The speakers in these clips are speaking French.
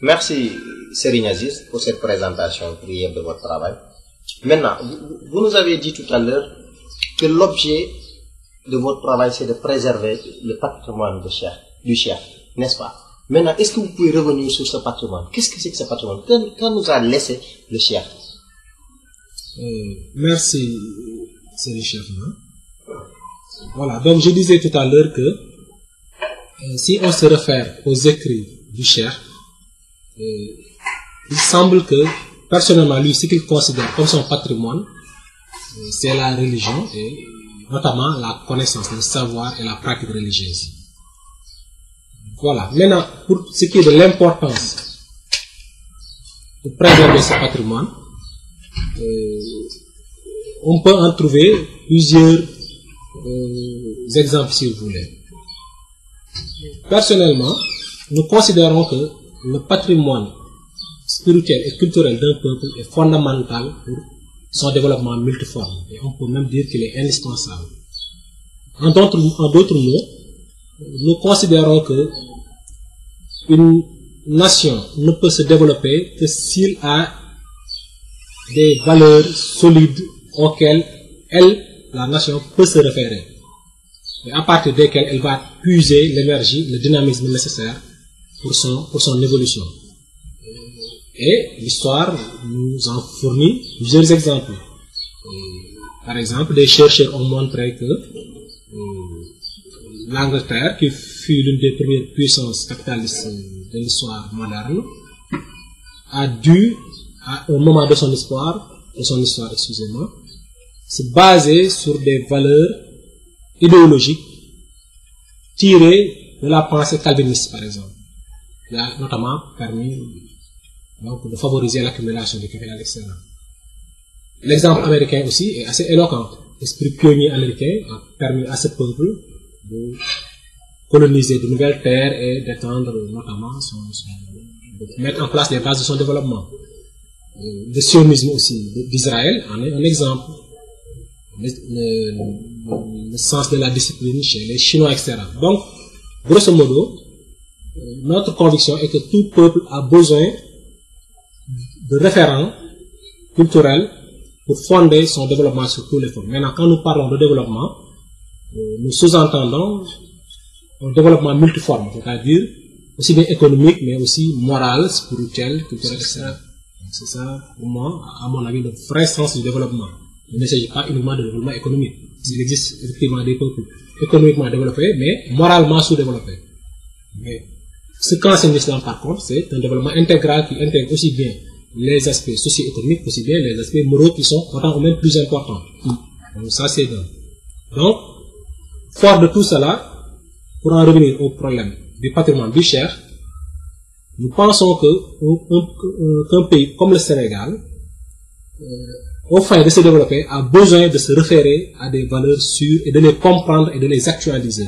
Merci, Serigne Aziz, pour cette présentation brève de votre travail. Maintenant, vous nous avez dit tout à l'heure que l'objet de votre travail, c'est de préserver le patrimoine du Cheikh, n'est-ce pas? Maintenant, est-ce que vous pouvez revenir sur ce patrimoine? Qu'est-ce que c'est que ce patrimoine? Qu'en nous a laissé le Cheikh? Merci, Serigne Cheikh. Voilà, donc je disais tout à l'heure que si on se réfère aux écrits du Cheikh, il semble que, personnellement, lui, ce qu'il considère comme son patrimoine, c'est la religion et notamment la connaissance, le savoir et la pratique religieuse. Voilà. Maintenant, pour ce qui est de l'importance de préserver ce patrimoine, on peut en trouver plusieurs exemples si vous voulez. Personnellement, nous considérons que le patrimoine spirituel et culturel d'un peuple est fondamental pour son développement multiforme. Et on peut même dire qu'il est indispensable. En d'autres mots, nous considérons que une nation ne peut se développer que s'il a des valeurs solides auxquelles la nation, peut se référer. Et à partir desquelles elle va puiser l'énergie, le dynamisme nécessaire pour son évolution. Et l'histoire nous en fournit plusieurs exemples. Par exemple, des chercheurs ont montré que l'Angleterre, qui fut l'une des premières puissances capitalistes de l'histoire moderne, a dû, à un moment de son histoire, se baser sur des valeurs idéologiques tirées de la pensée calviniste, par exemple. Il a notamment permis de favoriser l'accumulation du capital extérieur. L'exemple américain aussi est assez éloquent. L'esprit pionnier américain a permis à ce peuple de coloniser de nouvelles terres et d'étendre notamment de mettre en place les bases de son développement. Le sionisme aussi d'Israël en est un exemple. Le sens de la discipline chez les Chinois, etc. Donc, grosso modo, notre conviction est que tout peuple a besoin de référents culturels pour fonder son développement sur tous les formes. Maintenant, quand nous parlons de développement, nous sous-entendons un développement multiforme, c'est-à-dire aussi bien économique, mais aussi moral, spirituel, culturel, etc. C'est ça, pour moi, à mon avis, le vrai sens du développement. Il ne s'agit pas uniquement de développement économique. Il existe effectivement des peuples économiquement développés, mais moralement sous-développés. Ce qu'enseigne l'islam, par contre, c'est un développement intégral qui intègre aussi bien les aspects socio-économiques, aussi bien les aspects moraux qui sont autant ou même plus importants. Donc ça, c'est bien. Donc, fort de tout cela, pour en revenir au problème du patrimoine du Cheikh, nous pensons qu'un pays comme le Sénégal, au fin de se développer, a besoin de se référer à des valeurs sûres et de les comprendre et de les actualiser.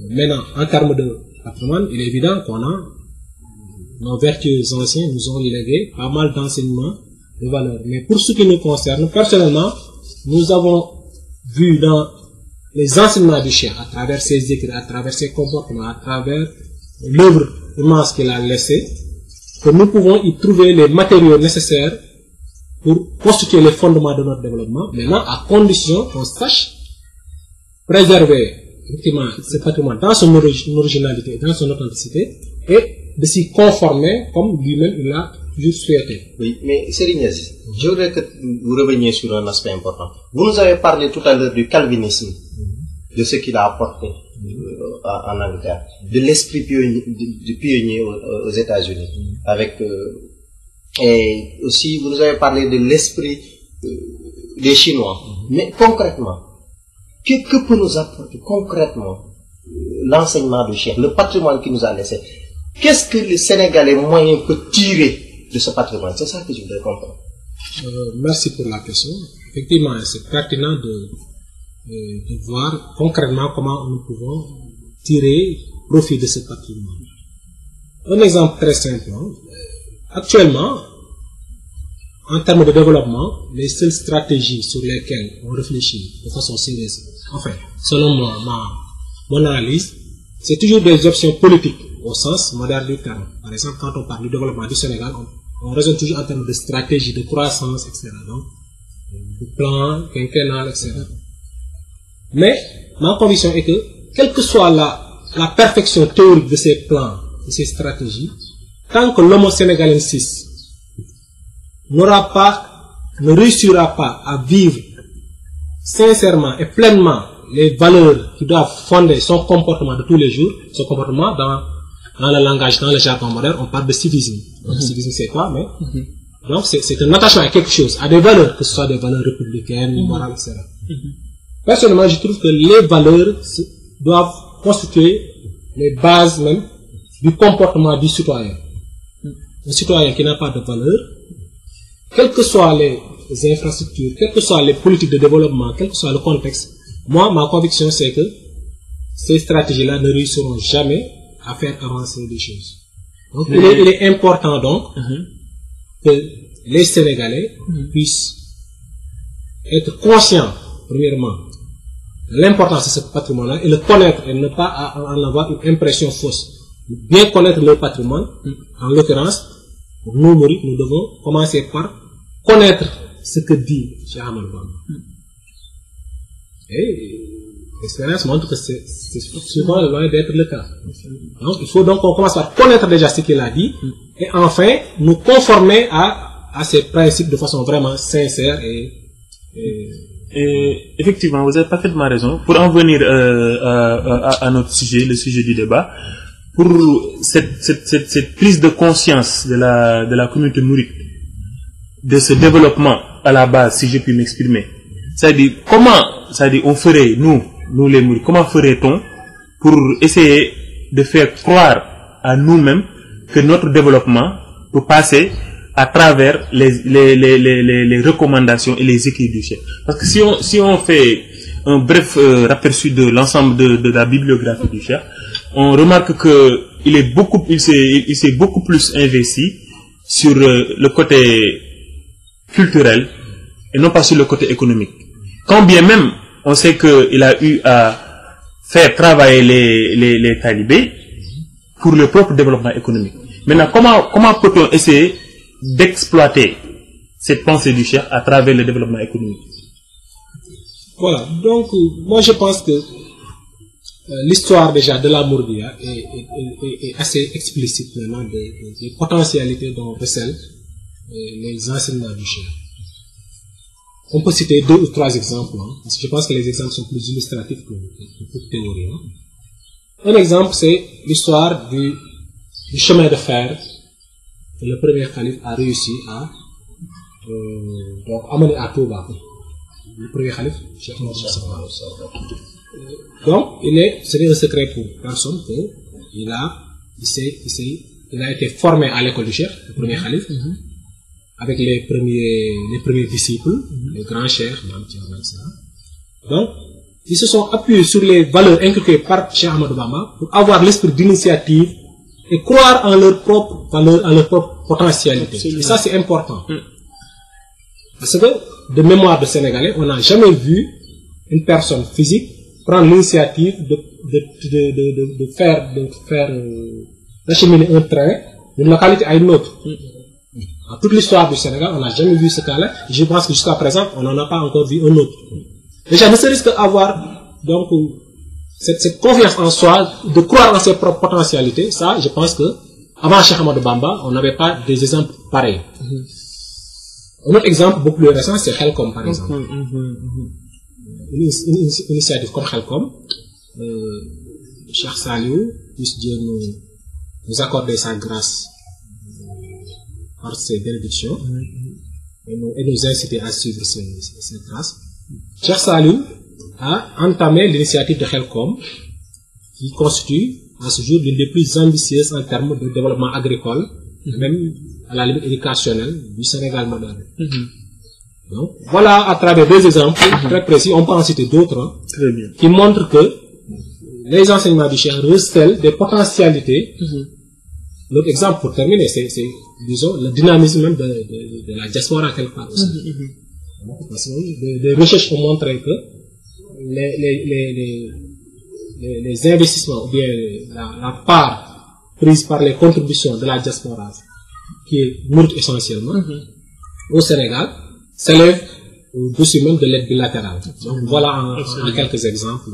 Maintenant, en termes de patrimoine, il est évident qu'on a, nos vertueux anciens nous ont légué pas mal d'enseignements de valeurs. Mais pour ce qui nous concerne, personnellement, nous avons vu dans les enseignements du Cheikh, à travers ses écrits, à travers ses comportements, à travers l'œuvre immense qu'il a laissée, que nous pouvons y trouver les matériaux nécessaires pour constituer les fondements de notre développement, maintenant à condition qu'on sache préserver effectivement ce patrimoine dans son originalité, dans son authenticité, et de s'y conformer comme lui-même il l'a toujours souhaité. Oui, mais Serigne Aziz, je voudrais que vous reveniez sur un aspect important. Vous nous avez parlé tout à l'heure du calvinisme, de ce qu'il a apporté en Angleterre, de l'esprit du pionnier aux États-Unis, avec et aussi vous nous avez parlé de l'esprit des Chinois. Mais concrètement, que peut nous apporter concrètement l'enseignement du Cheikh, le patrimoine qu'il nous a laissé? Qu'est-ce que le Sénégalais moyen peut tirer de ce patrimoine? C'est ça que je voudrais comprendre. Merci pour la question. Effectivement, c'est pertinent de voir concrètement comment nous pouvons tirer profit de ce patrimoine. Un exemple très simple. Actuellement, en termes de développement, les seules stratégies sur lesquelles on réfléchit de façon sérieuse, enfin, selon mon analyse, c'est toujours des options politiques au sens moderne du terme. Par exemple, quand on parle du développement du Sénégal, on raisonne toujours en termes de stratégie, de croissance, etc. Donc, de plan quinquennal, etc. Mais ma conviction est que, quelle que soit la perfection théorique de ces plans, de ces stratégies, tant que l'homo sénégalensis ne réussira pas à vivre sincèrement et pleinement les valeurs qui doivent fonder son comportement de tous les jours, son comportement dans le langage, dans le jargon moderne, on parle de civisme. Le civisme, c'est quoi, mais donc c'est un attachement à quelque chose, à des valeurs, que ce soit des valeurs républicaines, morales, etc. Personnellement, je trouve que les valeurs doivent constituer les bases même du comportement du citoyen. Un citoyen qui n'a pas de valeurs, quelles que soient les infrastructures, quelles que soient les politiques de développement, quel que soit le contexte, moi, ma conviction, c'est que ces stratégies-là ne réussiront jamais à faire avancer les choses. Donc, il est important, donc, que les Sénégalais puissent être conscients, premièrement, de l'importance de ce patrimoine-là et le connaître et ne pas en avoir une impression fausse. Bien connaître leur patrimoine, en l'occurrence, pour nous, Mourides, nous devons commencer par connaître ce que dit Cheikh Ahmadou Bamba. Et l'expérience montre que c'est souvent loin d'être le cas. Donc, il faut donc qu'on commence par connaître déjà ce qu'il a dit et enfin nous conformer à ces principes de façon vraiment sincère et effectivement, vous avez parfaitement raison. Pour en venir à notre sujet, le sujet du débat, pour cette prise de conscience de la communauté mouride, de ce développement à la base, si je puis m'exprimer, c'est-à-dire on ferait, nous les mourides, comment ferait-on pour essayer de faire croire à nous-mêmes que notre développement peut passer à travers les recommandations et les écrits du chef. Parce que si on fait un bref aperçu de l'ensemble de la bibliographie du chef, on remarque que il s'est beaucoup plus investi sur le côté culturel et non pas sur le côté économique. Quand bien même on sait qu'il a eu à faire travailler les talibés pour le propre développement économique. Maintenant, comment peut-on essayer d'exploiter cette pensée du cheikh à travers le développement économique? Voilà, donc moi je pense que l'histoire déjà de la Mouridia est assez explicite maintenant des potentialités dont recèlent les enseignements du cheikh. On peut citer 2 ou 3 exemples, parce que je pense que les exemples sont plus illustratifs que théoriques. Un exemple, c'est l'histoire du chemin de fer que le premier calife a réussi à amener à Touba. Le premier calife, Cheikh Moustapha. Donc, ce n'est un secret pour personne qu'il a été formé à l'école du Cheikh, le premier calife, avec les premiers disciples, les grands cheikhs, etc. Donc, ils se sont appuyés sur les valeurs inculquées par Cheikh Ahmadou Bamba pour avoir l'esprit d'initiative et croire en leur propre valeur, en leur propre potentialité. Et ça, c'est important. Parce que, de mémoire de Sénégalais, on n'a jamais vu une personne physique prendre l'initiative de faire d'acheminer un train d'une localité à une autre. Dans toute l'histoire du Sénégal, on n'a jamais vu ce cas-là. Je pense que jusqu'à présent, on n'en a pas encore vu un autre. Déjà, ne serait-ce qu'avoir donc cette confiance en soi, de croire en ses propres potentialités, ça, je pense que avant Cheikh Ahmadou Bamba, on n'avait pas des exemples pareils. Un autre exemple beaucoup plus récent, c'est Khelcom, par exemple. Une initiative comme Khelcom, Cheikh Saliou, puisse Dieu nous accorder sa grâce par ses bénédictions et nous inciter à suivre ces grâces. Cheikh Saliou a entamé l'initiative de Khelcom qui constitue à ce jour l'une des plus ambitieuses en termes de développement agricole, même à la limite éducationnelle du Sénégal moderne. Donc, voilà à travers 2 exemples très précis, on peut en citer d'autres qui montrent que les enseignements du Cheikh recèlent des potentialités. L'autre exemple pour terminer, c'est disons le dynamisme même de la diaspora quelque part aussi. Parce que des recherches ont montré que les investissements ou bien la part prise par les contributions de la diaspora, qui est mouride essentiellement, au Sénégal, s'élève au-dessus même de l'aide bilatérale. Donc voilà en quelques exemples.